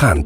Qand.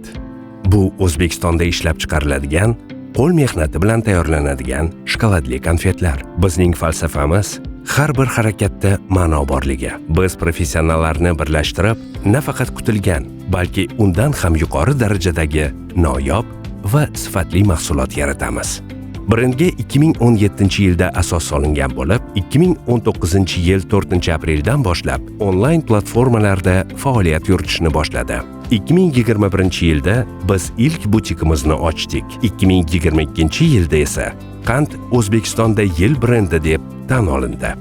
Bu O'zbekistonda ishlab chiqariladigan, qo'l mehnati bilan tayyorlanadigan shokoladli konfetlar. Bizning falsafamiz har bir harakatda ma'no borligi. Biz professionallarni birlashtirib, nafaqat kutilgan, balki undan ham yuqori darajadagi noyob va sifatli mahsulot yaratamiz. Brendga 2017-yilda asos solingan bo'lib, 2019-yil 4-apreldan boshlab onlayn platformalarda faoliyat yuritishni boshladi. 2021-yilda biz ilk butikimizni ochdik. 2022-yilda esa Qand O'zbekistonda yil brendi deb tan olindi.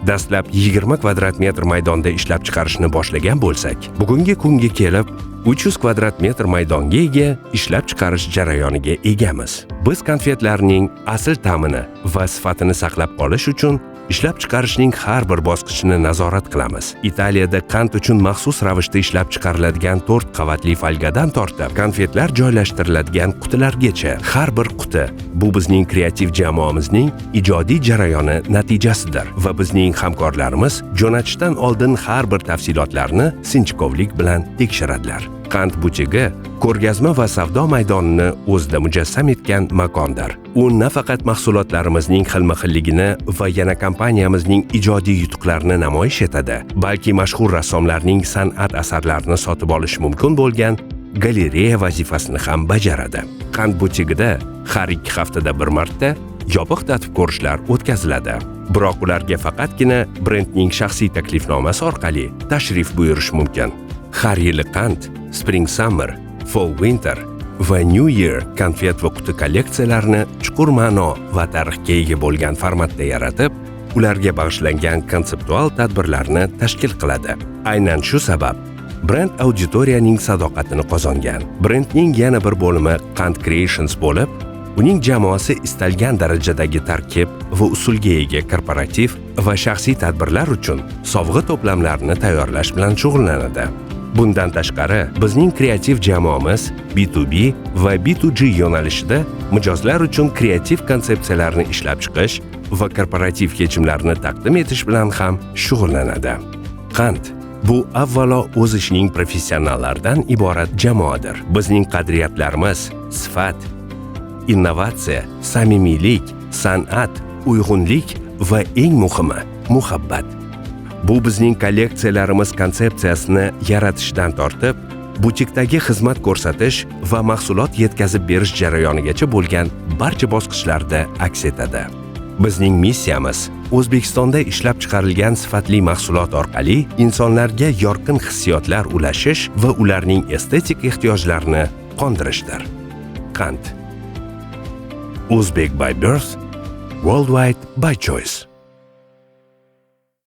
Dastlab 20 kvadrat metr maydonda ishlab chiqarishni boshlagan bo'lsak, bugungi kunga kelib 300 kvadrat metr maydonga ega ishlab chiqarish jarayoniga egamiz. Biz konfetlarning asl ta'mini va sifatini saqlab qolish uchun ishlab chiqarishning har bir bosqichini nazorat qilamiz. Italiyada Qand uchun maxsus ravishda ishlab chiqariladigan 4 qavatli folgadan tortib, konfetlar joylashtiriladigan qutilargacha har bir quti bu bizning kreativ jamoamizning ijodiy jarayoni natijasidir va bizning hamkorlarimiz jo'natishdan oldin har bir tafsilotlarni sinchkovlik bilan tekshiradilar. Qand butigi ko'rgazma va savdo maydonini o'zida mujassam etgan makondir. U nafaqat mahsulotlarimizning xilma-xilligini va yana kompaniyamizning ijodiy yutuqlarini namoyish etadi, balki mashhur rassomlarning san'at asarlarini sotib olish mumkin bo'lgan galereya vazifasini ham bajaradi. Qand butigida har 2 haftada bir marta yopiq tatib ko'rishlar o'tkaziladi. Biroq ularga faqatgina brendning shaxsiy taklifnomasi orqali tashrif buyurish mumkin. Har yili Qand Spring Summer, Fall Winter va New Year konfet va quti kolleksiyalarini chuqur ma'no va tarixga ega bo'lgan formatda yaratib, ularga bag'ishlangan konseptual tadbirlarni tashkil qiladi. Aynan shu sabab brend auditoriyaning sadoqatini qozongan. Brendning yana bir bo'limi Qand Creations bo'lib, uning jamoasi istalgan darajadagi tarkib va usulga ega korporativ va shaxsiy tadbirlar uchun sovg'a to'plamlarini tayyorlash bilan shug'ullanadi. Bundan tashqari, bizning kreativ jamoamiz B2B va B2G yo'nalishida mijozlar uchun kreativ konsepsiyalarni ishlab chiqish va korporativ yechimlarni taqdim etish bilan ham shug'ullanadi. Qand bu avvalo o'z ishining professionallaridan iborat jamoadir. Bizning qadriyatlarimiz sifat, innovatsiya, samimiylik, san'at, uyg'unlik va eng muhimi muhabbat. Bu bizning kolleksiyalarimiz konsepsiyasini yaratishdan tortib, butikdagi xizmat ko'rsatish va mahsulot yetkazib berish jarayonigacha bo'lgan barcha bosqichlarda aks etadi. Bizning missiyamiz O'zbekistonda ishlab chiqarilgan sifatli mahsulot orqali insonlarga yorqin hissiyotlar ulashish va ularning estetik ehtiyojlarini qondirishdir. Qand. Uzbek by birth, worldwide by choice.